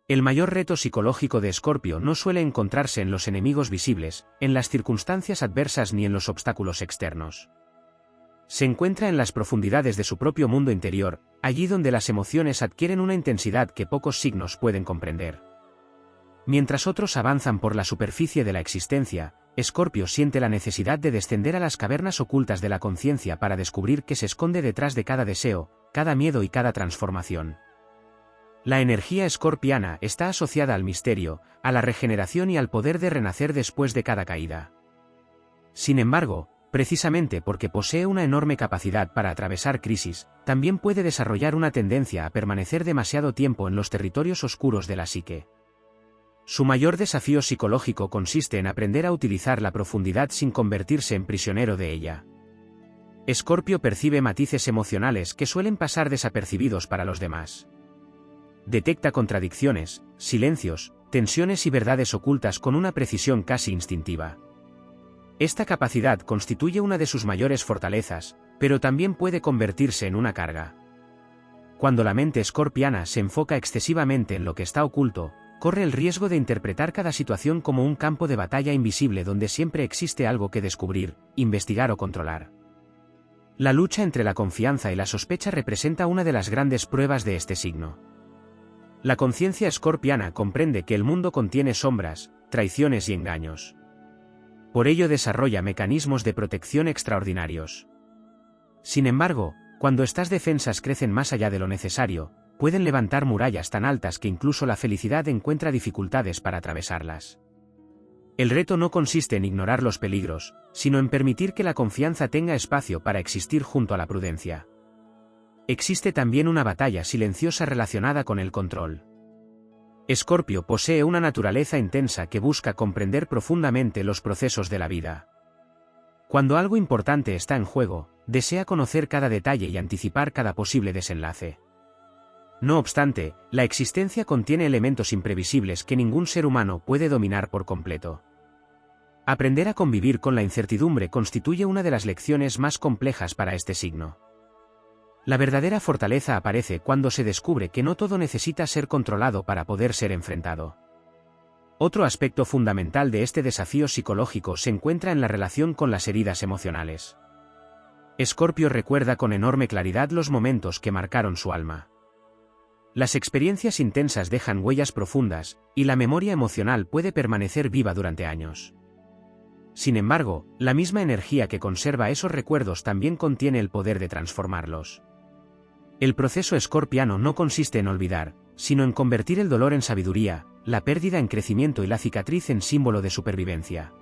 El mayor reto psicológico de Escorpio no suele encontrarse en los enemigos visibles, en las circunstancias adversas ni en los obstáculos externos. Se encuentra en las profundidades de su propio mundo interior, allí donde las emociones adquieren una intensidad que pocos signos pueden comprender. Mientras otros avanzan por la superficie de la existencia, Escorpio siente la necesidad de descender a las cavernas ocultas de la conciencia para descubrir qué se esconde detrás de cada deseo, cada miedo y cada transformación. La energía escorpiana está asociada al misterio, a la regeneración y al poder de renacer después de cada caída. Sin embargo, precisamente porque posee una enorme capacidad para atravesar crisis, también puede desarrollar una tendencia a permanecer demasiado tiempo en los territorios oscuros de la psique. Su mayor desafío psicológico consiste en aprender a utilizar la profundidad sin convertirse en prisionero de ella. Escorpio percibe matices emocionales que suelen pasar desapercibidos para los demás. Detecta contradicciones, silencios, tensiones y verdades ocultas con una precisión casi instintiva. Esta capacidad constituye una de sus mayores fortalezas, pero también puede convertirse en una carga. Cuando la mente escorpiana se enfoca excesivamente en lo que está oculto, corre el riesgo de interpretar cada situación como un campo de batalla invisible donde siempre existe algo que descubrir, investigar o controlar. La lucha entre la confianza y la sospecha representa una de las grandes pruebas de este signo. La conciencia escorpiana comprende que el mundo contiene sombras, traiciones y engaños. Por ello desarrolla mecanismos de protección extraordinarios. Sin embargo, cuando estas defensas crecen más allá de lo necesario, pueden levantar murallas tan altas que incluso la felicidad encuentra dificultades para atravesarlas. El reto no consiste en ignorar los peligros, sino en permitir que la confianza tenga espacio para existir junto a la prudencia. Existe también una batalla silenciosa relacionada con el control. Escorpio posee una naturaleza intensa que busca comprender profundamente los procesos de la vida. Cuando algo importante está en juego, desea conocer cada detalle y anticipar cada posible desenlace. No obstante, la existencia contiene elementos imprevisibles que ningún ser humano puede dominar por completo. Aprender a convivir con la incertidumbre constituye una de las lecciones más complejas para este signo. La verdadera fortaleza aparece cuando se descubre que no todo necesita ser controlado para poder ser enfrentado. Otro aspecto fundamental de este desafío psicológico se encuentra en la relación con las heridas emocionales. Escorpio recuerda con enorme claridad los momentos que marcaron su alma. Las experiencias intensas dejan huellas profundas, y la memoria emocional puede permanecer viva durante años. Sin embargo, la misma energía que conserva esos recuerdos también contiene el poder de transformarlos. El proceso escorpiano no consiste en olvidar, sino en convertir el dolor en sabiduría, la pérdida en crecimiento y la cicatriz en símbolo de supervivencia.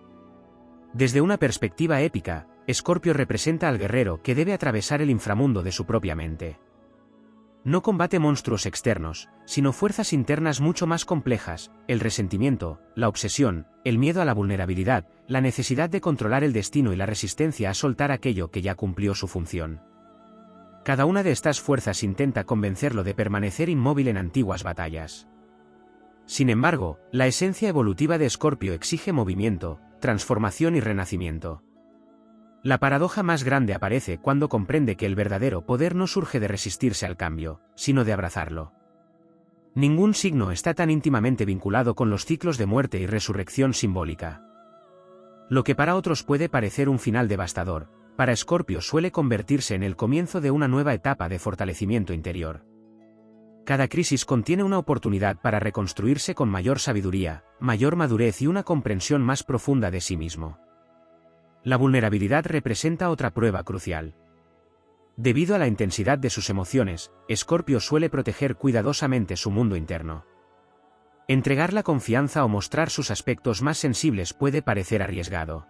Desde una perspectiva épica, Escorpio representa al guerrero que debe atravesar el inframundo de su propia mente. No combate monstruos externos, sino fuerzas internas mucho más complejas, el resentimiento, la obsesión, el miedo a la vulnerabilidad, la necesidad de controlar el destino y la resistencia a soltar aquello que ya cumplió su función. Cada una de estas fuerzas intenta convencerlo de permanecer inmóvil en antiguas batallas. Sin embargo, la esencia evolutiva de Escorpio exige movimiento, transformación y renacimiento. La paradoja más grande aparece cuando comprende que el verdadero poder no surge de resistirse al cambio, sino de abrazarlo. Ningún signo está tan íntimamente vinculado con los ciclos de muerte y resurrección simbólica. Lo que para otros puede parecer un final devastador, para Escorpio suele convertirse en el comienzo de una nueva etapa de fortalecimiento interior. Cada crisis contiene una oportunidad para reconstruirse con mayor sabiduría, mayor madurez y una comprensión más profunda de sí mismo. La vulnerabilidad representa otra prueba crucial. Debido a la intensidad de sus emociones, Escorpio suele proteger cuidadosamente su mundo interno. Entregar la confianza o mostrar sus aspectos más sensibles puede parecer arriesgado.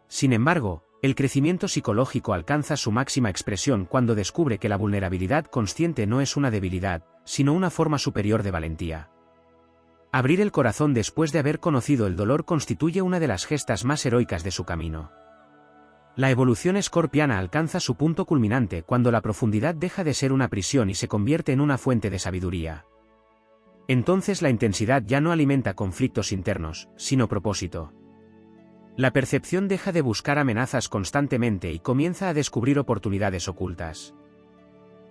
Sin embargo, el crecimiento psicológico alcanza su máxima expresión cuando descubre que la vulnerabilidad consciente no es una debilidad, sino una forma superior de valentía. Abrir el corazón después de haber conocido el dolor constituye una de las gestas más heroicas de su camino. La evolución escorpiana alcanza su punto culminante cuando la profundidad deja de ser una prisión y se convierte en una fuente de sabiduría. Entonces la intensidad ya no alimenta conflictos internos, sino propósito. La percepción deja de buscar amenazas constantemente y comienza a descubrir oportunidades ocultas.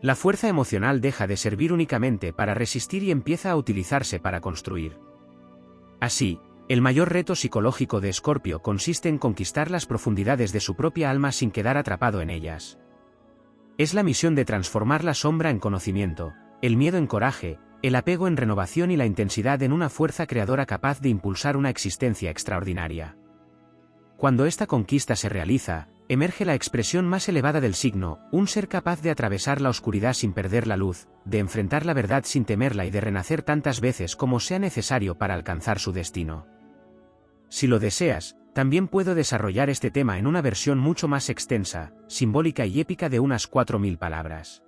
La fuerza emocional deja de servir únicamente para resistir y empieza a utilizarse para construir. Así, el mayor reto psicológico de Escorpio consiste en conquistar las profundidades de su propia alma sin quedar atrapado en ellas. Es la misión de transformar la sombra en conocimiento, el miedo en coraje, el apego en renovación y la intensidad en una fuerza creadora capaz de impulsar una existencia extraordinaria. Cuando esta conquista se realiza, emerge la expresión más elevada del signo, un ser capaz de atravesar la oscuridad sin perder la luz, de enfrentar la verdad sin temerla y de renacer tantas veces como sea necesario para alcanzar su destino. Si lo deseas, también puedo desarrollar este tema en una versión mucho más extensa, simbólica y épica de unas 4000 palabras.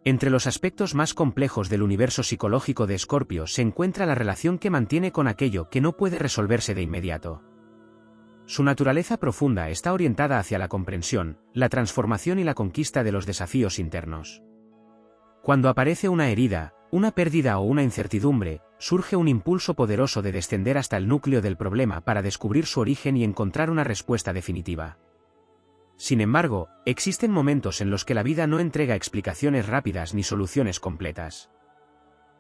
Entre los aspectos más complejos del universo psicológico de Escorpio se encuentra la relación que mantiene con aquello que no puede resolverse de inmediato. Su naturaleza profunda está orientada hacia la comprensión, la transformación y la conquista de los desafíos internos. Cuando aparece una herida, una pérdida o una incertidumbre, surge un impulso poderoso de descender hasta el núcleo del problema para descubrir su origen y encontrar una respuesta definitiva. Sin embargo, existen momentos en los que la vida no entrega explicaciones rápidas ni soluciones completas.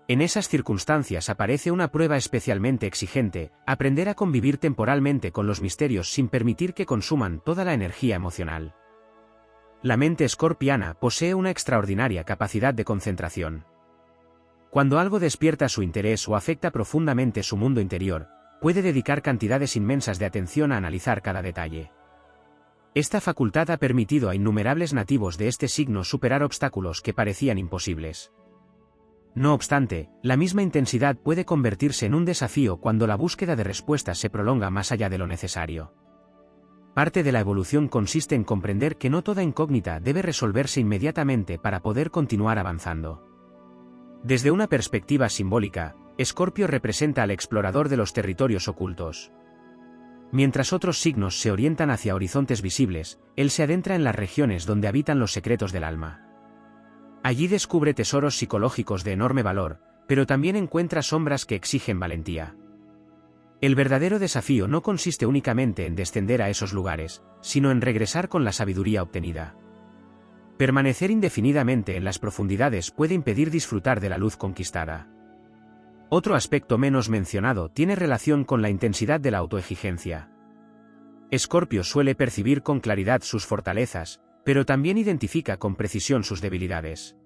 En esas circunstancias aparece una prueba especialmente exigente: aprender a convivir temporalmente con los misterios sin permitir que consuman toda la energía emocional. La mente escorpiana posee una extraordinaria capacidad de concentración. Cuando algo despierta su interés o afecta profundamente su mundo interior, puede dedicar cantidades inmensas de atención a analizar cada detalle. Esta facultad ha permitido a innumerables nativos de este signo superar obstáculos que parecían imposibles. No obstante, la misma intensidad puede convertirse en un desafío cuando la búsqueda de respuestas se prolonga más allá de lo necesario. Parte de la evolución consiste en comprender que no toda incógnita debe resolverse inmediatamente para poder continuar avanzando. Desde una perspectiva simbólica, Escorpio representa al explorador de los territorios ocultos. Mientras otros signos se orientan hacia horizontes visibles, él se adentra en las regiones donde habitan los secretos del alma. Allí descubre tesoros psicológicos de enorme valor, pero también encuentra sombras que exigen valentía. El verdadero desafío no consiste únicamente en descender a esos lugares, sino en regresar con la sabiduría obtenida. Permanecer indefinidamente en las profundidades puede impedir disfrutar de la luz conquistada. Otro aspecto menos mencionado tiene relación con la intensidad de la autoexigencia. Escorpio suele percibir con claridad sus fortalezas, pero también identifica con precisión sus debilidades.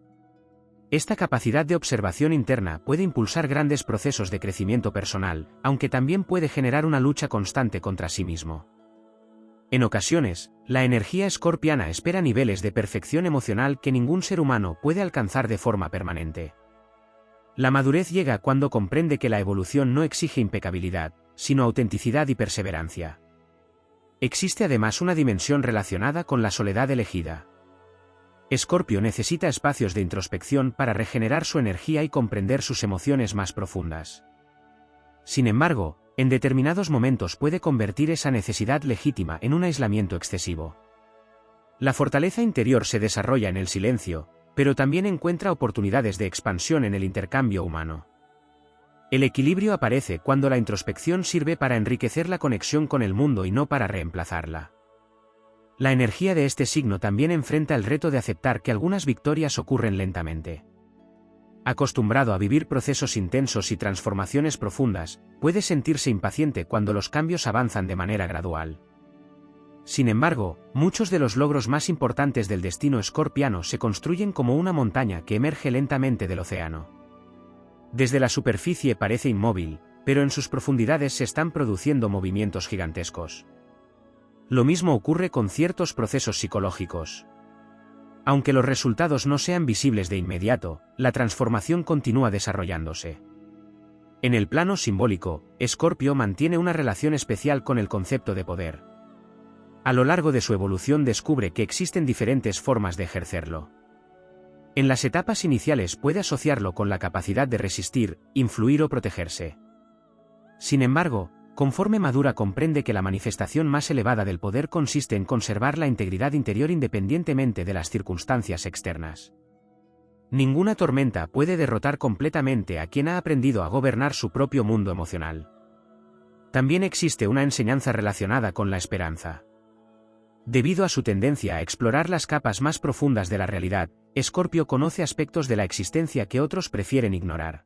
Esta capacidad de observación interna puede impulsar grandes procesos de crecimiento personal, aunque también puede generar una lucha constante contra sí mismo. En ocasiones, la energía escorpiana espera niveles de perfección emocional que ningún ser humano puede alcanzar de forma permanente. La madurez llega cuando comprende que la evolución no exige impecabilidad, sino autenticidad y perseverancia. Existe además una dimensión relacionada con la soledad elegida. Escorpio necesita espacios de introspección para regenerar su energía y comprender sus emociones más profundas. Sin embargo, en determinados momentos puede convertir esa necesidad legítima en un aislamiento excesivo. La fortaleza interior se desarrolla en el silencio, pero también encuentra oportunidades de expansión en el intercambio humano. El equilibrio aparece cuando la introspección sirve para enriquecer la conexión con el mundo y no para reemplazarla. La energía de este signo también enfrenta el reto de aceptar que algunas victorias ocurren lentamente. Acostumbrado a vivir procesos intensos y transformaciones profundas, puede sentirse impaciente cuando los cambios avanzan de manera gradual. Sin embargo, muchos de los logros más importantes del destino escorpiano se construyen como una montaña que emerge lentamente del océano. Desde la superficie parece inmóvil, pero en sus profundidades se están produciendo movimientos gigantescos. Lo mismo ocurre con ciertos procesos psicológicos. Aunque los resultados no sean visibles de inmediato, la transformación continúa desarrollándose. En el plano simbólico, Escorpio mantiene una relación especial con el concepto de poder. A lo largo de su evolución descubre que existen diferentes formas de ejercerlo. En las etapas iniciales puede asociarlo con la capacidad de resistir, influir o protegerse. Sin embargo, conforme madura comprende que la manifestación más elevada del poder consiste en conservar la integridad interior independientemente de las circunstancias externas. Ninguna tormenta puede derrotar completamente a quien ha aprendido a gobernar su propio mundo emocional. También existe una enseñanza relacionada con la esperanza. Debido a su tendencia a explorar las capas más profundas de la realidad, Escorpio conoce aspectos de la existencia que otros prefieren ignorar.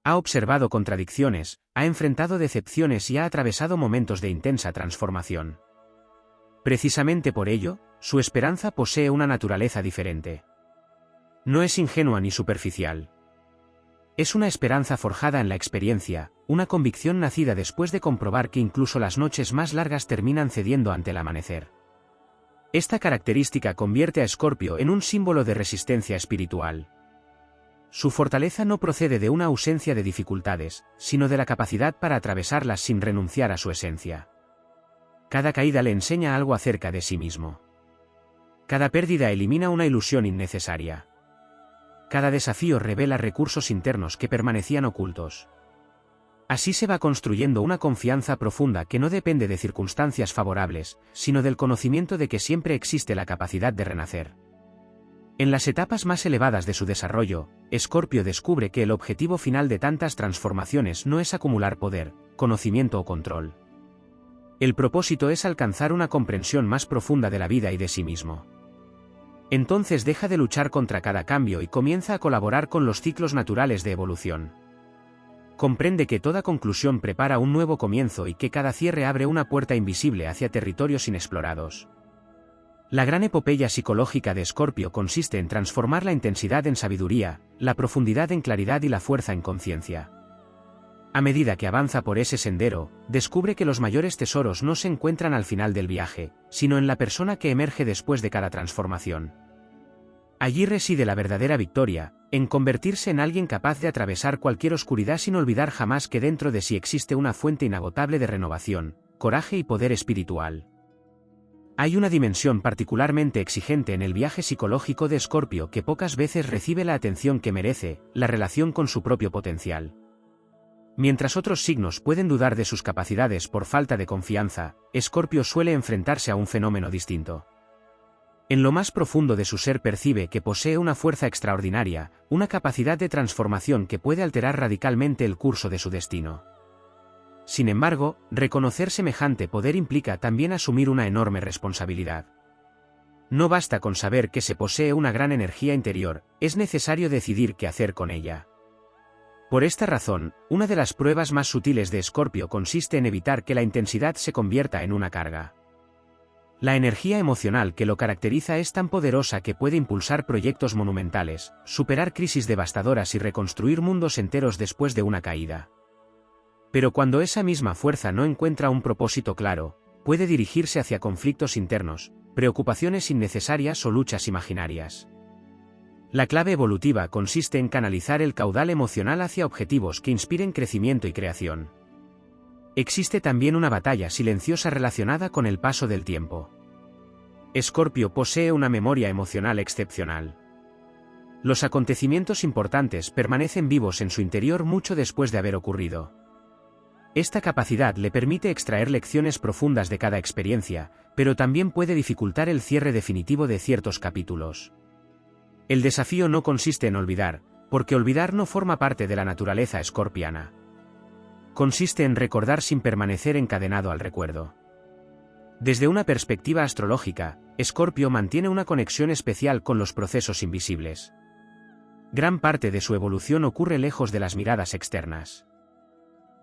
Ha observado contradicciones, ha enfrentado decepciones y ha atravesado momentos de intensa transformación. Precisamente por ello, su esperanza posee una naturaleza diferente. No es ingenua ni superficial. Es una esperanza forjada en la experiencia, una convicción nacida después de comprobar que incluso las noches más largas terminan cediendo ante el amanecer. Esta característica convierte a Escorpio en un símbolo de resistencia espiritual. Su fortaleza no procede de una ausencia de dificultades, sino de la capacidad para atravesarlas sin renunciar a su esencia. Cada caída le enseña algo acerca de sí mismo. Cada pérdida elimina una ilusión innecesaria. Cada desafío revela recursos internos que permanecían ocultos. Así se va construyendo una confianza profunda que no depende de circunstancias favorables, sino del conocimiento de que siempre existe la capacidad de renacer. En las etapas más elevadas de su desarrollo, Escorpio descubre que el objetivo final de tantas transformaciones no es acumular poder, conocimiento o control. El propósito es alcanzar una comprensión más profunda de la vida y de sí mismo. Entonces deja de luchar contra cada cambio y comienza a colaborar con los ciclos naturales de evolución. Comprende que toda conclusión prepara un nuevo comienzo y que cada cierre abre una puerta invisible hacia territorios inexplorados. La gran epopeya psicológica de Escorpio consiste en transformar la intensidad en sabiduría, la profundidad en claridad y la fuerza en conciencia. A medida que avanza por ese sendero, descubre que los mayores tesoros no se encuentran al final del viaje, sino en la persona que emerge después de cada transformación. Allí reside la verdadera victoria, en convertirse en alguien capaz de atravesar cualquier oscuridad sin olvidar jamás que dentro de sí existe una fuente inagotable de renovación, coraje y poder espiritual. Hay una dimensión particularmente exigente en el viaje psicológico de Escorpio que pocas veces recibe la atención que merece, la relación con su propio potencial. Mientras otros signos pueden dudar de sus capacidades por falta de confianza, Escorpio suele enfrentarse a un fenómeno distinto. En lo más profundo de su ser percibe que posee una fuerza extraordinaria, una capacidad de transformación que puede alterar radicalmente el curso de su destino. Sin embargo, reconocer semejante poder implica también asumir una enorme responsabilidad. No basta con saber que se posee una gran energía interior, es necesario decidir qué hacer con ella. Por esta razón, una de las pruebas más sutiles de Escorpio consiste en evitar que la intensidad se convierta en una carga. La energía emocional que lo caracteriza es tan poderosa que puede impulsar proyectos monumentales, superar crisis devastadoras y reconstruir mundos enteros después de una caída. Pero cuando esa misma fuerza no encuentra un propósito claro, puede dirigirse hacia conflictos internos, preocupaciones innecesarias o luchas imaginarias. La clave evolutiva consiste en canalizar el caudal emocional hacia objetivos que inspiren crecimiento y creación. Existe también una batalla silenciosa relacionada con el paso del tiempo. Escorpio posee una memoria emocional excepcional. Los acontecimientos importantes permanecen vivos en su interior mucho después de haber ocurrido. Esta capacidad le permite extraer lecciones profundas de cada experiencia, pero también puede dificultar el cierre definitivo de ciertos capítulos. El desafío no consiste en olvidar, porque olvidar no forma parte de la naturaleza escorpiana. Consiste en recordar sin permanecer encadenado al recuerdo. Desde una perspectiva astrológica, Escorpio mantiene una conexión especial con los procesos invisibles. Gran parte de su evolución ocurre lejos de las miradas externas.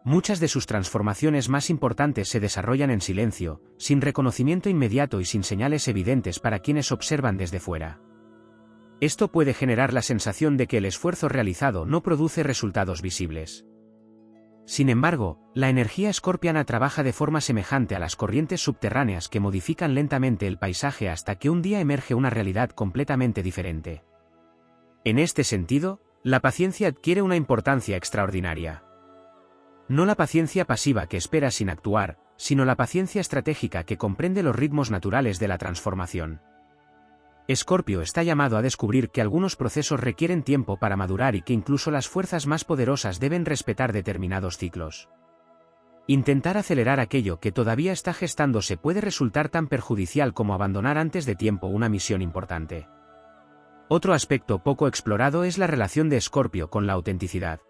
Muchas de sus transformaciones más importantes se desarrollan en silencio, sin reconocimiento inmediato y sin señales evidentes para quienes observan desde fuera. Esto puede generar la sensación de que el esfuerzo realizado no produce resultados visibles. Sin embargo, la energía escorpiana trabaja de forma semejante a las corrientes subterráneas que modifican lentamente el paisaje hasta que un día emerge una realidad completamente diferente. En este sentido, la paciencia adquiere una importancia extraordinaria. No la paciencia pasiva que espera sin actuar, sino la paciencia estratégica que comprende los ritmos naturales de la transformación. Escorpio está llamado a descubrir que algunos procesos requieren tiempo para madurar y que incluso las fuerzas más poderosas deben respetar determinados ciclos. Intentar acelerar aquello que todavía está gestándose puede resultar tan perjudicial como abandonar antes de tiempo una misión importante. Otro aspecto poco explorado es la relación de Escorpio con la autenticidad.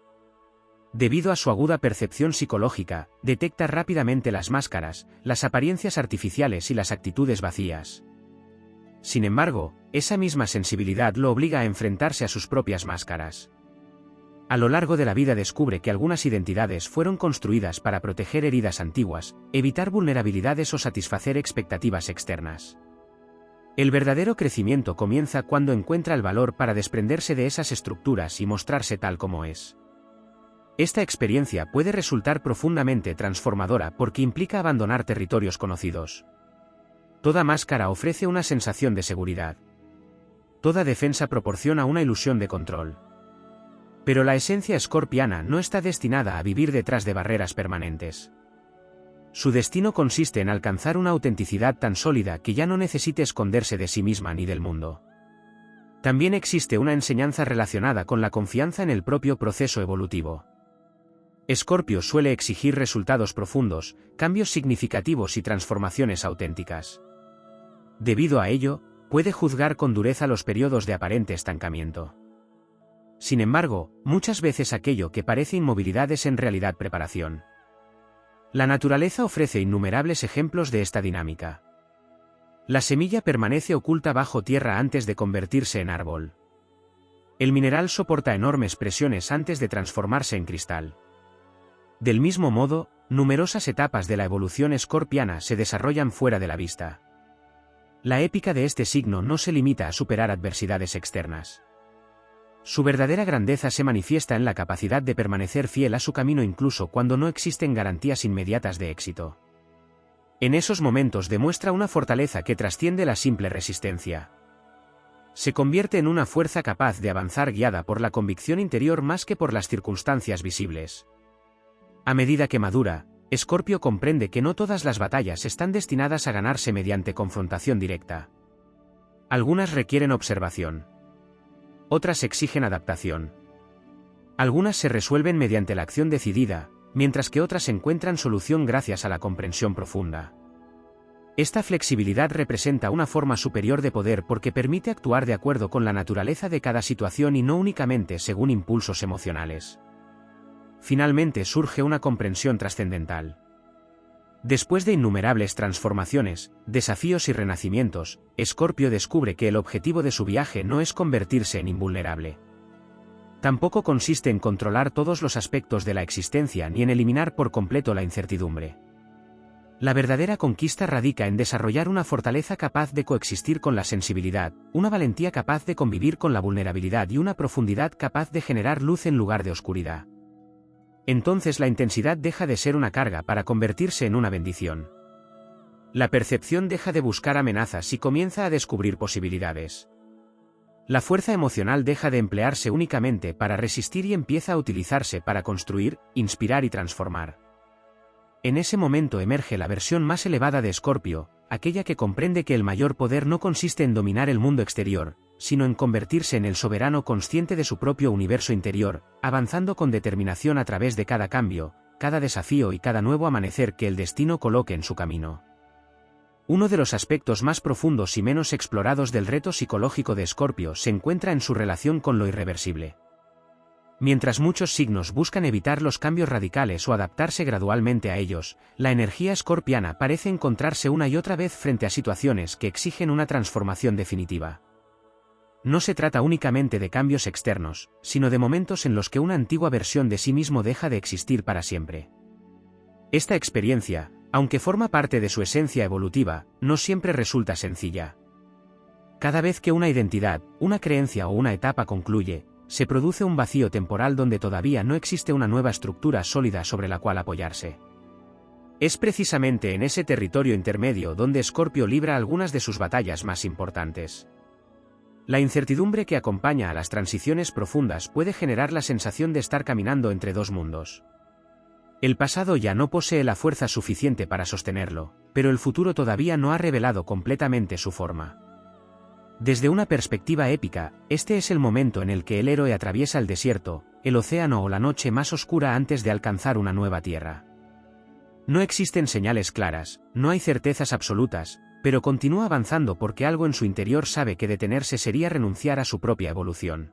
Debido a su aguda percepción psicológica, detecta rápidamente las máscaras, las apariencias artificiales y las actitudes vacías. Sin embargo, esa misma sensibilidad lo obliga a enfrentarse a sus propias máscaras. A lo largo de la vida descubre que algunas identidades fueron construidas para proteger heridas antiguas, evitar vulnerabilidades o satisfacer expectativas externas. El verdadero crecimiento comienza cuando encuentra el valor para desprenderse de esas estructuras y mostrarse tal como es. Esta experiencia puede resultar profundamente transformadora porque implica abandonar territorios conocidos. Toda máscara ofrece una sensación de seguridad. Toda defensa proporciona una ilusión de control. Pero la esencia escorpiana no está destinada a vivir detrás de barreras permanentes. Su destino consiste en alcanzar una autenticidad tan sólida que ya no necesite esconderse de sí misma ni del mundo. También existe una enseñanza relacionada con la confianza en el propio proceso evolutivo. Escorpio suele exigir resultados profundos, cambios significativos y transformaciones auténticas. Debido a ello, puede juzgar con dureza los periodos de aparente estancamiento. Sin embargo, muchas veces aquello que parece inmovilidad es en realidad preparación. La naturaleza ofrece innumerables ejemplos de esta dinámica. La semilla permanece oculta bajo tierra antes de convertirse en árbol. El mineral soporta enormes presiones antes de transformarse en cristal. Del mismo modo, numerosas etapas de la evolución escorpiana se desarrollan fuera de la vista. La épica de este signo no se limita a superar adversidades externas. Su verdadera grandeza se manifiesta en la capacidad de permanecer fiel a su camino incluso cuando no existen garantías inmediatas de éxito. En esos momentos demuestra una fortaleza que trasciende la simple resistencia. Se convierte en una fuerza capaz de avanzar guiada por la convicción interior más que por las circunstancias visibles. A medida que madura, Escorpio comprende que no todas las batallas están destinadas a ganarse mediante confrontación directa. Algunas requieren observación. Otras exigen adaptación. Algunas se resuelven mediante la acción decidida, mientras que otras encuentran solución gracias a la comprensión profunda. Esta flexibilidad representa una forma superior de poder porque permite actuar de acuerdo con la naturaleza de cada situación y no únicamente según impulsos emocionales. Finalmente surge una comprensión trascendental. Después de innumerables transformaciones, desafíos y renacimientos, Escorpio descubre que el objetivo de su viaje no es convertirse en invulnerable. Tampoco consiste en controlar todos los aspectos de la existencia ni en eliminar por completo la incertidumbre. La verdadera conquista radica en desarrollar una fortaleza capaz de coexistir con la sensibilidad, una valentía capaz de convivir con la vulnerabilidad y una profundidad capaz de generar luz en lugar de oscuridad. Entonces la intensidad deja de ser una carga para convertirse en una bendición. La percepción deja de buscar amenazas y comienza a descubrir posibilidades. La fuerza emocional deja de emplearse únicamente para resistir y empieza a utilizarse para construir, inspirar y transformar. En ese momento emerge la versión más elevada de Escorpio, aquella que comprende que el mayor poder no consiste en dominar el mundo exterior, sino en convertirse en el soberano consciente de su propio universo interior, avanzando con determinación a través de cada cambio, cada desafío y cada nuevo amanecer que el destino coloque en su camino. Uno de los aspectos más profundos y menos explorados del reto psicológico de Escorpio se encuentra en su relación con lo irreversible. Mientras muchos signos buscan evitar los cambios radicales o adaptarse gradualmente a ellos, la energía escorpiana parece encontrarse una y otra vez frente a situaciones que exigen una transformación definitiva. No se trata únicamente de cambios externos, sino de momentos en los que una antigua versión de sí mismo deja de existir para siempre. Esta experiencia, aunque forma parte de su esencia evolutiva, no siempre resulta sencilla. Cada vez que una identidad, una creencia o una etapa concluye, se produce un vacío temporal donde todavía no existe una nueva estructura sólida sobre la cual apoyarse. Es precisamente en ese territorio intermedio donde Escorpio libra algunas de sus batallas más importantes. La incertidumbre que acompaña a las transiciones profundas puede generar la sensación de estar caminando entre dos mundos. El pasado ya no posee la fuerza suficiente para sostenerlo, pero el futuro todavía no ha revelado completamente su forma. Desde una perspectiva épica, este es el momento en el que el héroe atraviesa el desierto, el océano o la noche más oscura antes de alcanzar una nueva tierra. No existen señales claras, no hay certezas absolutas, pero continúa avanzando porque algo en su interior sabe que detenerse sería renunciar a su propia evolución.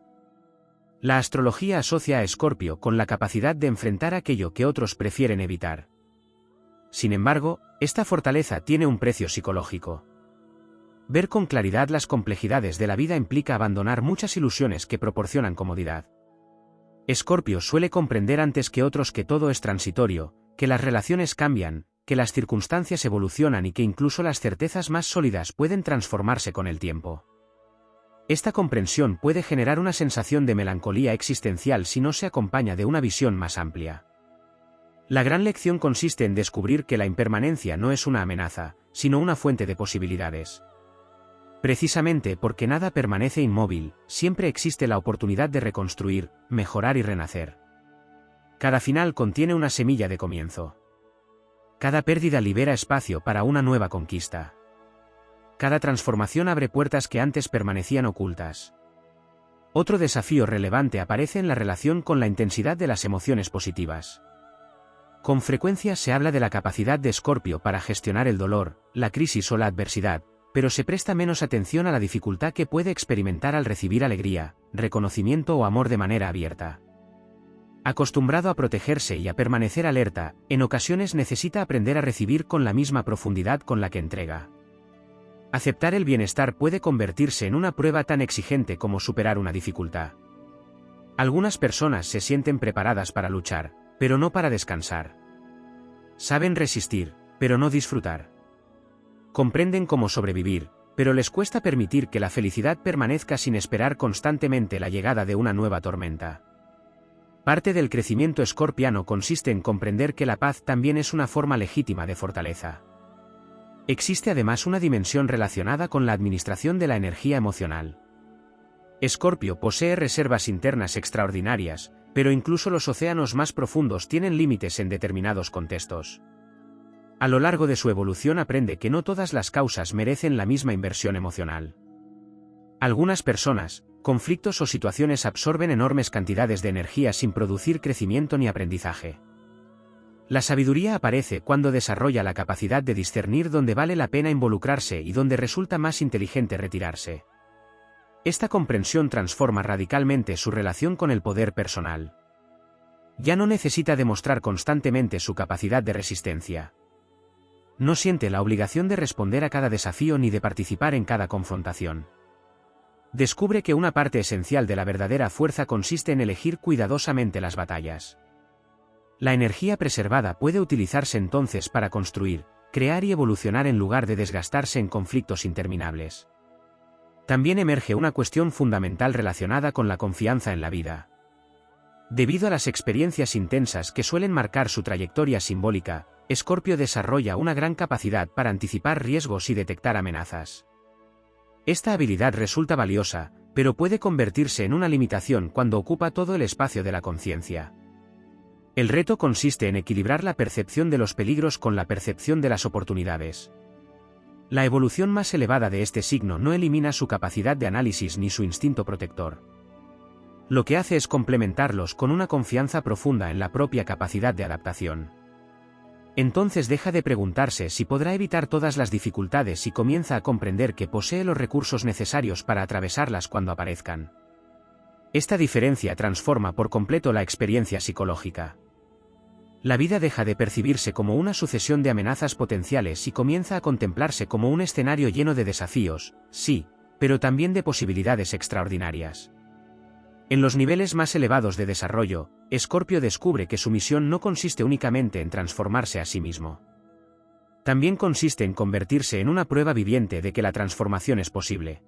La astrología asocia a Escorpio con la capacidad de enfrentar aquello que otros prefieren evitar. Sin embargo, esta fortaleza tiene un precio psicológico. Ver con claridad las complejidades de la vida implica abandonar muchas ilusiones que proporcionan comodidad. Escorpio suele comprender antes que otros que todo es transitorio, que las relaciones cambian, que las circunstancias evolucionan y que incluso las certezas más sólidas pueden transformarse con el tiempo. Esta comprensión puede generar una sensación de melancolía existencial si no se acompaña de una visión más amplia. La gran lección consiste en descubrir que la impermanencia no es una amenaza, sino una fuente de posibilidades. Precisamente porque nada permanece inmóvil, siempre existe la oportunidad de reconstruir, mejorar y renacer. Cada final contiene una semilla de comienzo. Cada pérdida libera espacio para una nueva conquista. Cada transformación abre puertas que antes permanecían ocultas. Otro desafío relevante aparece en la relación con la intensidad de las emociones positivas. Con frecuencia se habla de la capacidad de Escorpio para gestionar el dolor, la crisis o la adversidad, pero se presta menos atención a la dificultad que puede experimentar al recibir alegría, reconocimiento o amor de manera abierta. Acostumbrado a protegerse y a permanecer alerta, en ocasiones necesita aprender a recibir con la misma profundidad con la que entrega. Aceptar el bienestar puede convertirse en una prueba tan exigente como superar una dificultad. Algunas personas se sienten preparadas para luchar, pero no para descansar. Saben resistir, pero no disfrutar. Comprenden cómo sobrevivir, pero les cuesta permitir que la felicidad permanezca sin esperar constantemente la llegada de una nueva tormenta. Parte del crecimiento escorpiano consiste en comprender que la paz también es una forma legítima de fortaleza. Existe además una dimensión relacionada con la administración de la energía emocional. Escorpio posee reservas internas extraordinarias, pero incluso los océanos más profundos tienen límites en determinados contextos. A lo largo de su evolución aprende que no todas las causas merecen la misma inversión emocional. Algunas personas, conflictos o situaciones absorben enormes cantidades de energía sin producir crecimiento ni aprendizaje. La sabiduría aparece cuando desarrolla la capacidad de discernir dónde vale la pena involucrarse y dónde resulta más inteligente retirarse. Esta comprensión transforma radicalmente su relación con el poder personal. Ya no necesita demostrar constantemente su capacidad de resistencia. No siente la obligación de responder a cada desafío ni de participar en cada confrontación. Descubre que una parte esencial de la verdadera fuerza consiste en elegir cuidadosamente las batallas. La energía preservada puede utilizarse entonces para construir, crear y evolucionar en lugar de desgastarse en conflictos interminables. También emerge una cuestión fundamental relacionada con la confianza en la vida. Debido a las experiencias intensas que suelen marcar su trayectoria simbólica, Escorpio desarrolla una gran capacidad para anticipar riesgos y detectar amenazas. Esta habilidad resulta valiosa, pero puede convertirse en una limitación cuando ocupa todo el espacio de la conciencia. El reto consiste en equilibrar la percepción de los peligros con la percepción de las oportunidades. La evolución más elevada de este signo no elimina su capacidad de análisis ni su instinto protector. Lo que hace es complementarlos con una confianza profunda en la propia capacidad de adaptación. Entonces deja de preguntarse si podrá evitar todas las dificultades y comienza a comprender que posee los recursos necesarios para atravesarlas cuando aparezcan. Esta diferencia transforma por completo la experiencia psicológica. La vida deja de percibirse como una sucesión de amenazas potenciales y comienza a contemplarse como un escenario lleno de desafíos, sí, pero también de posibilidades extraordinarias. En los niveles más elevados de desarrollo, Escorpio descubre que su misión no consiste únicamente en transformarse a sí mismo. También consiste en convertirse en una prueba viviente de que la transformación es posible.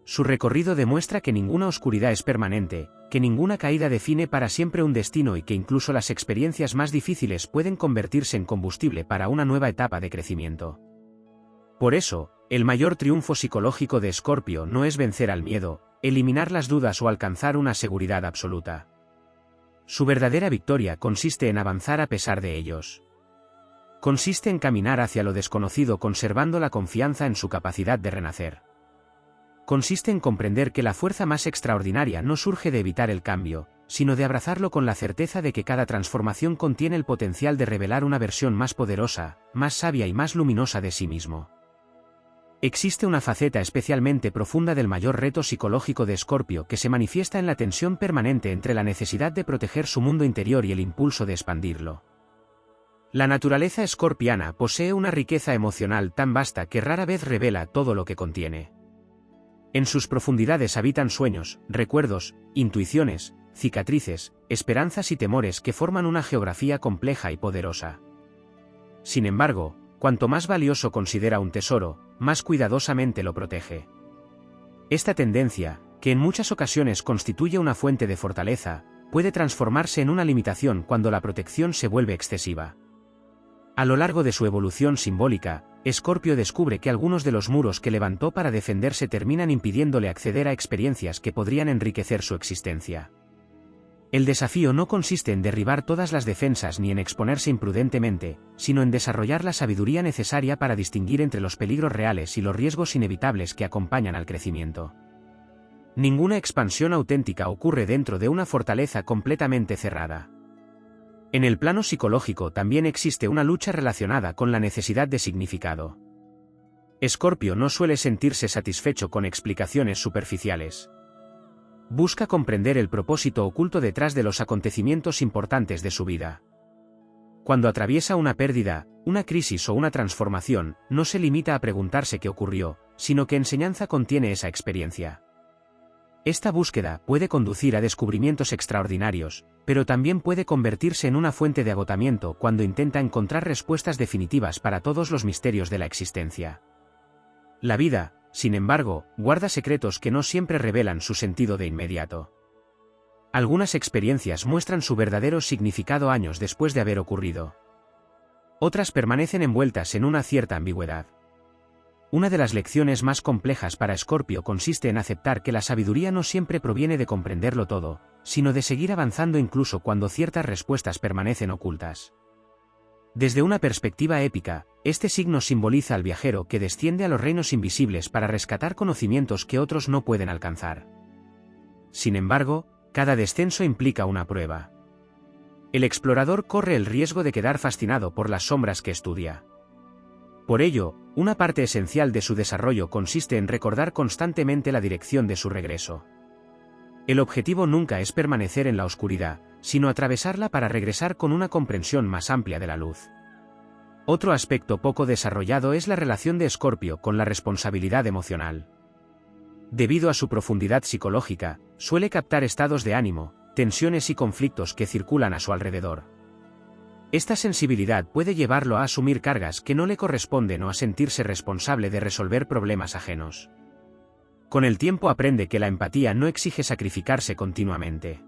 Su recorrido demuestra que ninguna oscuridad es permanente, que ninguna caída define para siempre un destino y que incluso las experiencias más difíciles pueden convertirse en combustible para una nueva etapa de crecimiento. Por eso, el mayor triunfo psicológico de Escorpio no es vencer al miedo, eliminar las dudas o alcanzar una seguridad absoluta. Su verdadera victoria consiste en avanzar a pesar de ellos. Consiste en caminar hacia lo desconocido conservando la confianza en su capacidad de renacer. Consiste en comprender que la fuerza más extraordinaria no surge de evitar el cambio, sino de abrazarlo con la certeza de que cada transformación contiene el potencial de revelar una versión más poderosa, más sabia y más luminosa de sí mismo. Existe una faceta especialmente profunda del mayor reto psicológico de Escorpio que se manifiesta en la tensión permanente entre la necesidad de proteger su mundo interior y el impulso de expandirlo. La naturaleza escorpiana posee una riqueza emocional tan vasta que rara vez revela todo lo que contiene. En sus profundidades habitan sueños, recuerdos, intuiciones, cicatrices, esperanzas y temores que forman una geografía compleja y poderosa. Sin embargo, cuanto más valioso considera un tesoro, más cuidadosamente lo protege. Esta tendencia, que en muchas ocasiones constituye una fuente de fortaleza, puede transformarse en una limitación cuando la protección se vuelve excesiva. A lo largo de su evolución simbólica, Escorpio descubre que algunos de los muros que levantó para defenderse terminan impidiéndole acceder a experiencias que podrían enriquecer su existencia. El desafío no consiste en derribar todas las defensas ni en exponerse imprudentemente, sino en desarrollar la sabiduría necesaria para distinguir entre los peligros reales y los riesgos inevitables que acompañan al crecimiento. Ninguna expansión auténtica ocurre dentro de una fortaleza completamente cerrada. En el plano psicológico también existe una lucha relacionada con la necesidad de significado. Escorpio no suele sentirse satisfecho con explicaciones superficiales. Busca comprender el propósito oculto detrás de los acontecimientos importantes de su vida. Cuando atraviesa una pérdida, una crisis o una transformación, no se limita a preguntarse qué ocurrió, sino qué enseñanza contiene esa experiencia. Esta búsqueda puede conducir a descubrimientos extraordinarios, pero también puede convertirse en una fuente de agotamiento cuando intenta encontrar respuestas definitivas para todos los misterios de la existencia. La vida, sin embargo, guarda secretos que no siempre revelan su sentido de inmediato. Algunas experiencias muestran su verdadero significado años después de haber ocurrido. Otras permanecen envueltas en una cierta ambigüedad. Una de las lecciones más complejas para Escorpio consiste en aceptar que la sabiduría no siempre proviene de comprenderlo todo, sino de seguir avanzando incluso cuando ciertas respuestas permanecen ocultas. Desde una perspectiva épica, este signo simboliza al viajero que desciende a los reinos invisibles para rescatar conocimientos que otros no pueden alcanzar. Sin embargo, cada descenso implica una prueba. El explorador corre el riesgo de quedar fascinado por las sombras que estudia. Por ello, una parte esencial de su desarrollo consiste en recordar constantemente la dirección de su regreso. El objetivo nunca es permanecer en la oscuridad, sino atravesarla para regresar con una comprensión más amplia de la luz. Otro aspecto poco desarrollado es la relación de Escorpio con la responsabilidad emocional. Debido a su profundidad psicológica, suele captar estados de ánimo, tensiones y conflictos que circulan a su alrededor. Esta sensibilidad puede llevarlo a asumir cargas que no le corresponden o a sentirse responsable de resolver problemas ajenos. Con el tiempo aprende que la empatía no exige sacrificarse continuamente.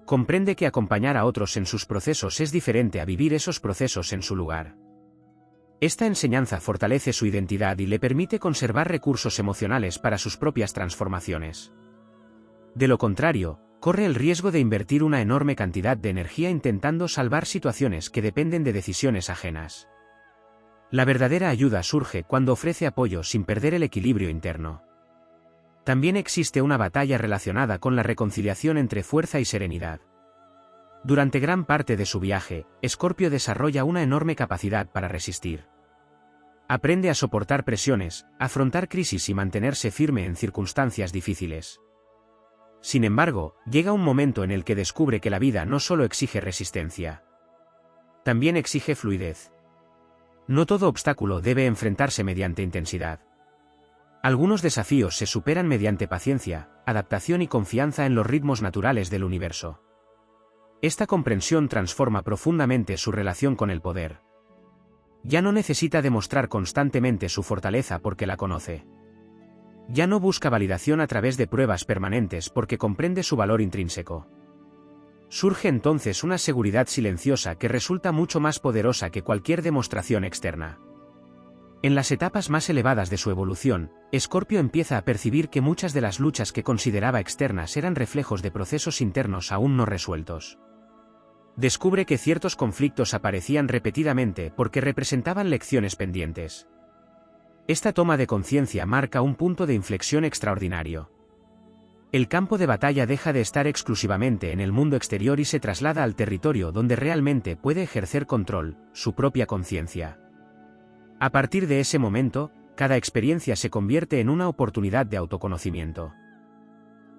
Comprende que acompañar a otros en sus procesos es diferente a vivir esos procesos en su lugar. Esta enseñanza fortalece su identidad y le permite conservar recursos emocionales para sus propias transformaciones. De lo contrario, corre el riesgo de invertir una enorme cantidad de energía intentando salvar situaciones que dependen de decisiones ajenas. La verdadera ayuda surge cuando ofrece apoyo sin perder el equilibrio interno. También existe una batalla relacionada con la reconciliación entre fuerza y serenidad. Durante gran parte de su viaje, Escorpio desarrolla una enorme capacidad para resistir. Aprende a soportar presiones, afrontar crisis y mantenerse firme en circunstancias difíciles. Sin embargo, llega un momento en el que descubre que la vida no solo exige resistencia. También exige fluidez. No todo obstáculo debe enfrentarse mediante intensidad. Algunos desafíos se superan mediante paciencia, adaptación y confianza en los ritmos naturales del universo. Esta comprensión transforma profundamente su relación con el poder. Ya no necesita demostrar constantemente su fortaleza porque la conoce. Ya no busca validación a través de pruebas permanentes porque comprende su valor intrínseco. Surge entonces una seguridad silenciosa que resulta mucho más poderosa que cualquier demostración externa. En las etapas más elevadas de su evolución, Escorpio empieza a percibir que muchas de las luchas que consideraba externas eran reflejos de procesos internos aún no resueltos. Descubre que ciertos conflictos aparecían repetidamente porque representaban lecciones pendientes. Esta toma de conciencia marca un punto de inflexión extraordinario. El campo de batalla deja de estar exclusivamente en el mundo exterior y se traslada al territorio donde realmente puede ejercer control, su propia conciencia. A partir de ese momento, cada experiencia se convierte en una oportunidad de autoconocimiento.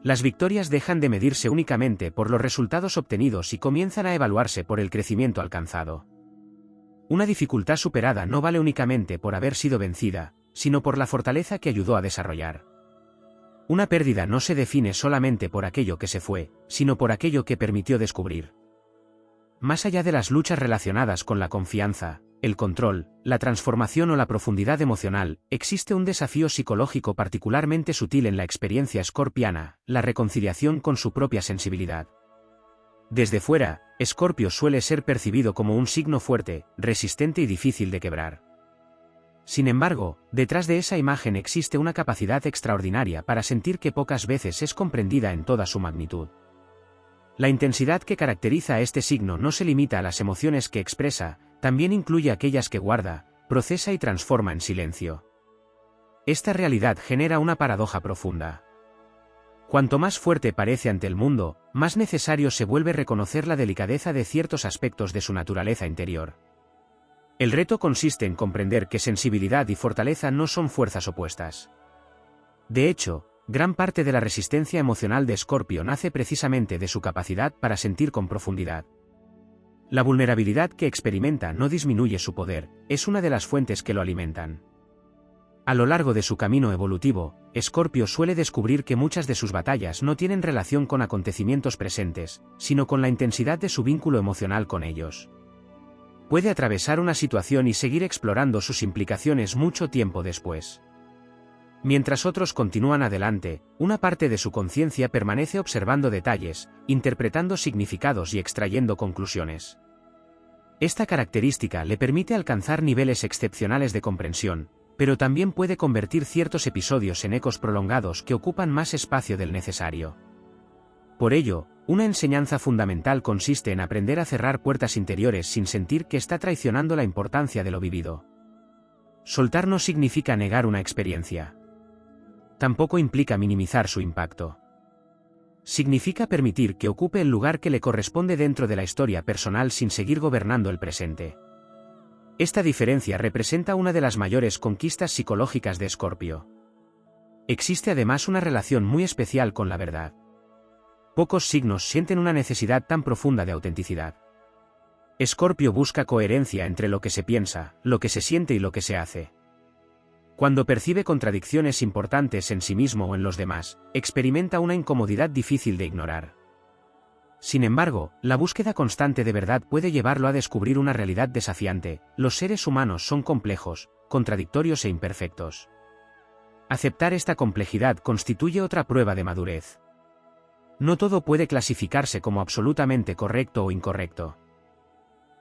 Las victorias dejan de medirse únicamente por los resultados obtenidos y comienzan a evaluarse por el crecimiento alcanzado. Una dificultad superada no vale únicamente por haber sido vencida, sino por la fortaleza que ayudó a desarrollar. Una pérdida no se define solamente por aquello que se fue, sino por aquello que permitió descubrir. Más allá de las luchas relacionadas con la confianza, el control, la transformación o la profundidad emocional, existe un desafío psicológico particularmente sutil en la experiencia escorpiana, la reconciliación con su propia sensibilidad. Desde fuera, Escorpio suele ser percibido como un signo fuerte, resistente y difícil de quebrar. Sin embargo, detrás de esa imagen existe una capacidad extraordinaria para sentir que pocas veces es comprendida en toda su magnitud. La intensidad que caracteriza a este signo no se limita a las emociones que expresa, también incluye aquellas que guarda, procesa y transforma en silencio. Esta realidad genera una paradoja profunda. Cuanto más fuerte parece ante el mundo, más necesario se vuelve reconocer la delicadeza de ciertos aspectos de su naturaleza interior. El reto consiste en comprender que sensibilidad y fortaleza no son fuerzas opuestas. De hecho, gran parte de la resistencia emocional de Escorpio nace precisamente de su capacidad para sentir con profundidad. La vulnerabilidad que experimenta no disminuye su poder, es una de las fuentes que lo alimentan. A lo largo de su camino evolutivo, Escorpio suele descubrir que muchas de sus batallas no tienen relación con acontecimientos presentes, sino con la intensidad de su vínculo emocional con ellos. Puede atravesar una situación y seguir explorando sus implicaciones mucho tiempo después. Mientras otros continúan adelante, una parte de su conciencia permanece observando detalles, interpretando significados y extrayendo conclusiones. Esta característica le permite alcanzar niveles excepcionales de comprensión, pero también puede convertir ciertos episodios en ecos prolongados que ocupan más espacio del necesario. Por ello, una enseñanza fundamental consiste en aprender a cerrar puertas interiores sin sentir que está traicionando la importancia de lo vivido. Soltar no significa negar una experiencia. Tampoco implica minimizar su impacto. Significa permitir que ocupe el lugar que le corresponde dentro de la historia personal sin seguir gobernando el presente. Esta diferencia representa una de las mayores conquistas psicológicas de Escorpio. Existe además una relación muy especial con la verdad. Pocos signos sienten una necesidad tan profunda de autenticidad. Escorpio busca coherencia entre lo que se piensa, lo que se siente y lo que se hace. Cuando percibe contradicciones importantes en sí mismo o en los demás, experimenta una incomodidad difícil de ignorar. Sin embargo, la búsqueda constante de verdad puede llevarlo a descubrir una realidad desafiante: los seres humanos son complejos, contradictorios e imperfectos. Aceptar esta complejidad constituye otra prueba de madurez. No todo puede clasificarse como absolutamente correcto o incorrecto.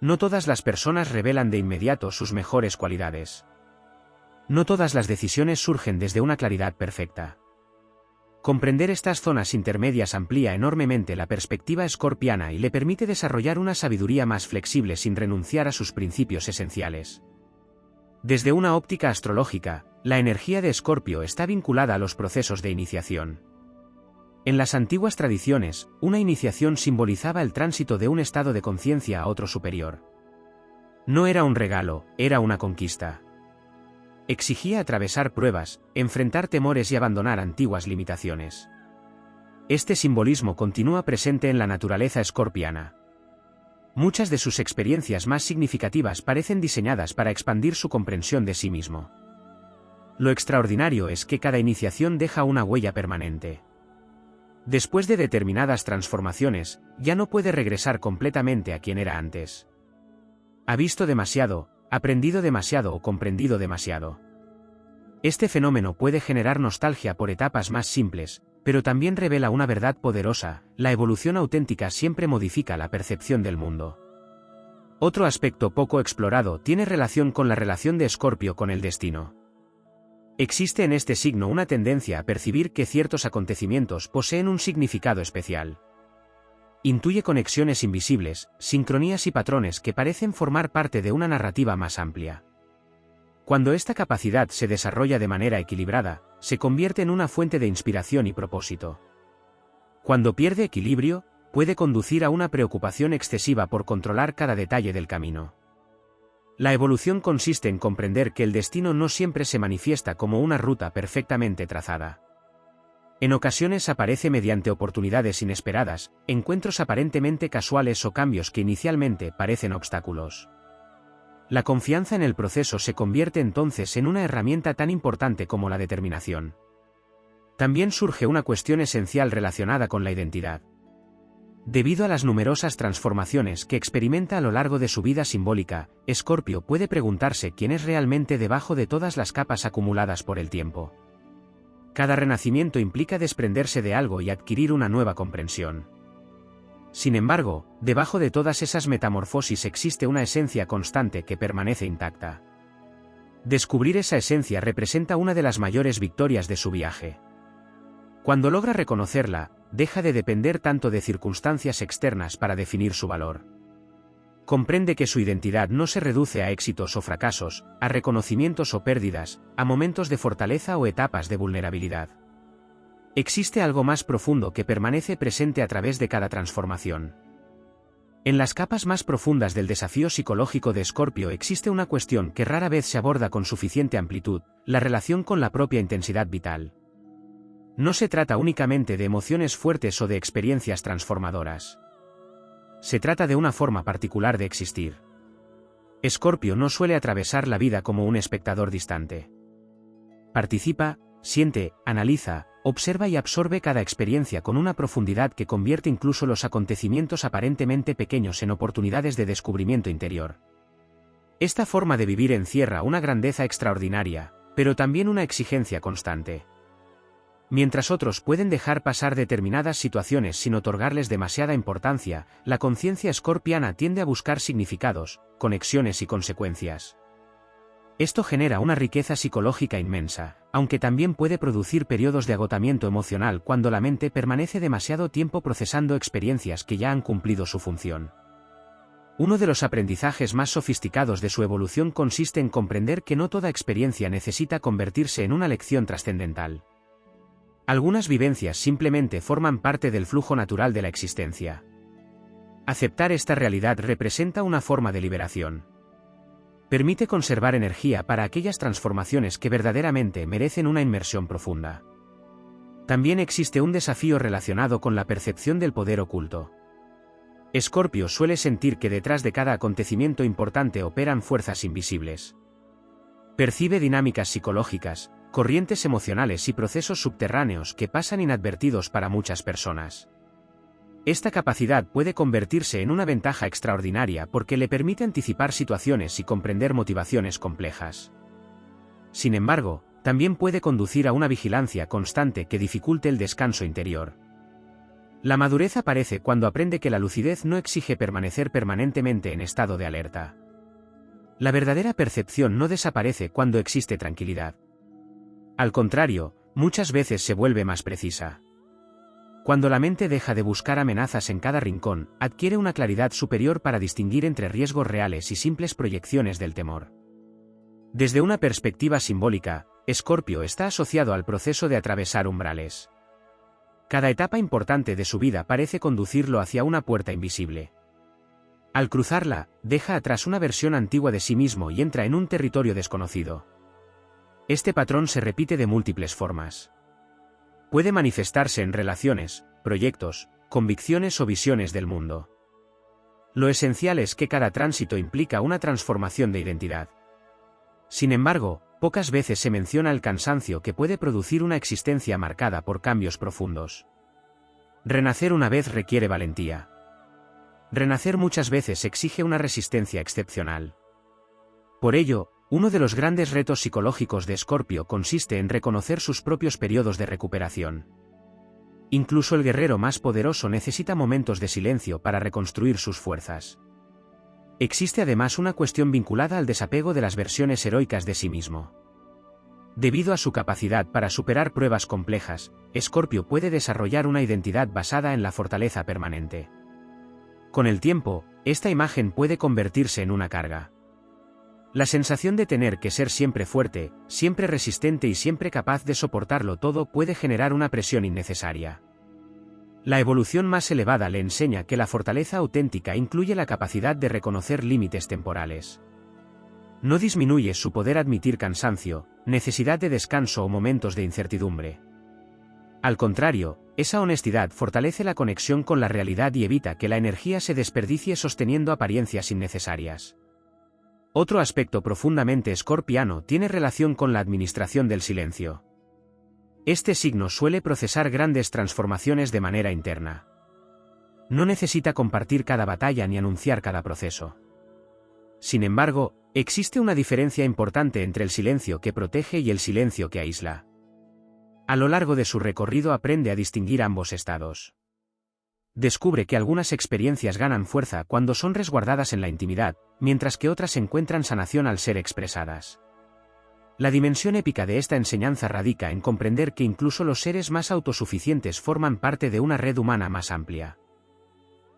No todas las personas revelan de inmediato sus mejores cualidades. No todas las decisiones surgen desde una claridad perfecta. Comprender estas zonas intermedias amplía enormemente la perspectiva escorpiana y le permite desarrollar una sabiduría más flexible sin renunciar a sus principios esenciales. Desde una óptica astrológica, la energía de Escorpio está vinculada a los procesos de iniciación. En las antiguas tradiciones, una iniciación simbolizaba el tránsito de un estado de conciencia a otro superior. No era un regalo, era una conquista. Exigía atravesar pruebas, enfrentar temores y abandonar antiguas limitaciones. Este simbolismo continúa presente en la naturaleza escorpiana. Muchas de sus experiencias más significativas parecen diseñadas para expandir su comprensión de sí mismo. Lo extraordinario es que cada iniciación deja una huella permanente. Después de determinadas transformaciones, ya no puede regresar completamente a quien era antes. Ha visto demasiado, aprendido demasiado o comprendido demasiado. Este fenómeno puede generar nostalgia por etapas más simples, pero también revela una verdad poderosa: la evolución auténtica siempre modifica la percepción del mundo. Otro aspecto poco explorado tiene relación con la relación de Escorpio con el destino. Existe en este signo una tendencia a percibir que ciertos acontecimientos poseen un significado especial. Intuye conexiones invisibles, sincronías y patrones que parecen formar parte de una narrativa más amplia. Cuando esta capacidad se desarrolla de manera equilibrada, se convierte en una fuente de inspiración y propósito. Cuando pierde equilibrio, puede conducir a una preocupación excesiva por controlar cada detalle del camino. La evolución consiste en comprender que el destino no siempre se manifiesta como una ruta perfectamente trazada. En ocasiones aparece mediante oportunidades inesperadas, encuentros aparentemente casuales o cambios que inicialmente parecen obstáculos. La confianza en el proceso se convierte entonces en una herramienta tan importante como la determinación. También surge una cuestión esencial relacionada con la identidad. Debido a las numerosas transformaciones que experimenta a lo largo de su vida simbólica, Escorpio puede preguntarse quién es realmente debajo de todas las capas acumuladas por el tiempo. Cada renacimiento implica desprenderse de algo y adquirir una nueva comprensión. Sin embargo, debajo de todas esas metamorfosis existe una esencia constante que permanece intacta. Descubrir esa esencia representa una de las mayores victorias de su viaje. Cuando logra reconocerla, deja de depender tanto de circunstancias externas para definir su valor. Comprende que su identidad no se reduce a éxitos o fracasos, a reconocimientos o pérdidas, a momentos de fortaleza o etapas de vulnerabilidad. Existe algo más profundo que permanece presente a través de cada transformación. En las capas más profundas del desafío psicológico de Escorpio existe una cuestión que rara vez se aborda con suficiente amplitud: la relación con la propia intensidad vital. No se trata únicamente de emociones fuertes o de experiencias transformadoras. Se trata de una forma particular de existir. Escorpio no suele atravesar la vida como un espectador distante. Participa, siente, analiza, observa y absorbe cada experiencia con una profundidad que convierte incluso los acontecimientos aparentemente pequeños en oportunidades de descubrimiento interior. Esta forma de vivir encierra una grandeza extraordinaria, pero también una exigencia constante. Mientras otros pueden dejar pasar determinadas situaciones sin otorgarles demasiada importancia, la conciencia escorpiana tiende a buscar significados, conexiones y consecuencias. Esto genera una riqueza psicológica inmensa, aunque también puede producir periodos de agotamiento emocional cuando la mente permanece demasiado tiempo procesando experiencias que ya han cumplido su función. Uno de los aprendizajes más sofisticados de su evolución consiste en comprender que no toda experiencia necesita convertirse en una lección trascendental. Algunas vivencias simplemente forman parte del flujo natural de la existencia. Aceptar esta realidad representa una forma de liberación. Permite conservar energía para aquellas transformaciones que verdaderamente merecen una inmersión profunda. También existe un desafío relacionado con la percepción del poder oculto. Escorpio suele sentir que detrás de cada acontecimiento importante operan fuerzas invisibles. Percibe dinámicas psicológicas, corrientes emocionales y procesos subterráneos que pasan inadvertidos para muchas personas. Esta capacidad puede convertirse en una ventaja extraordinaria porque le permite anticipar situaciones y comprender motivaciones complejas. Sin embargo, también puede conducir a una vigilancia constante que dificulte el descanso interior. La madurez aparece cuando aprende que la lucidez no exige permanecer permanentemente en estado de alerta. La verdadera percepción no desaparece cuando existe tranquilidad. Al contrario, muchas veces se vuelve más precisa. Cuando la mente deja de buscar amenazas en cada rincón, adquiere una claridad superior para distinguir entre riesgos reales y simples proyecciones del temor. Desde una perspectiva simbólica, Escorpio está asociado al proceso de atravesar umbrales. Cada etapa importante de su vida parece conducirlo hacia una puerta invisible. Al cruzarla, deja atrás una versión antigua de sí mismo y entra en un territorio desconocido. Este patrón se repite de múltiples formas. Puede manifestarse en relaciones, proyectos, convicciones o visiones del mundo. Lo esencial es que cada tránsito implica una transformación de identidad. Sin embargo, pocas veces se menciona el cansancio que puede producir una existencia marcada por cambios profundos. Renacer una vez requiere valentía. Renacer muchas veces exige una resistencia excepcional. Por ello, uno de los grandes retos psicológicos de Escorpio consiste en reconocer sus propios periodos de recuperación. Incluso el guerrero más poderoso necesita momentos de silencio para reconstruir sus fuerzas. Existe además una cuestión vinculada al desapego de las versiones heroicas de sí mismo. Debido a su capacidad para superar pruebas complejas, Escorpio puede desarrollar una identidad basada en la fortaleza permanente. Con el tiempo, esta imagen puede convertirse en una carga. La sensación de tener que ser siempre fuerte, siempre resistente y siempre capaz de soportarlo todo puede generar una presión innecesaria. La evolución más elevada le enseña que la fortaleza auténtica incluye la capacidad de reconocer límites temporales. No disminuye su poder admitir cansancio, necesidad de descanso o momentos de incertidumbre. Al contrario, esa honestidad fortalece la conexión con la realidad y evita que la energía se desperdicie sosteniendo apariencias innecesarias. Otro aspecto profundamente escorpiano tiene relación con la administración del silencio. Este signo suele procesar grandes transformaciones de manera interna. No necesita compartir cada batalla ni anunciar cada proceso. Sin embargo, existe una diferencia importante entre el silencio que protege y el silencio que aísla. A lo largo de su recorrido aprende a distinguir ambos estados. Descubre que algunas experiencias ganan fuerza cuando son resguardadas en la intimidad, mientras que otras encuentran sanación al ser expresadas. La dimensión épica de esta enseñanza radica en comprender que incluso los seres más autosuficientes forman parte de una red humana más amplia.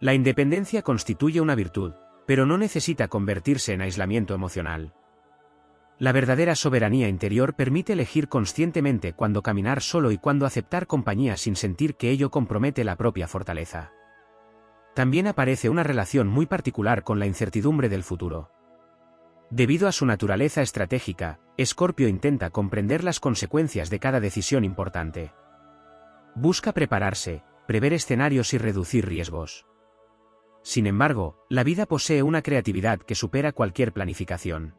La independencia constituye una virtud, pero no necesita convertirse en aislamiento emocional. La verdadera soberanía interior permite elegir conscientemente cuándo caminar solo y cuándo aceptar compañía sin sentir que ello compromete la propia fortaleza. También aparece una relación muy particular con la incertidumbre del futuro. Debido a su naturaleza estratégica, Escorpio intenta comprender las consecuencias de cada decisión importante. Busca prepararse, prever escenarios y reducir riesgos. Sin embargo, la vida posee una creatividad que supera cualquier planificación.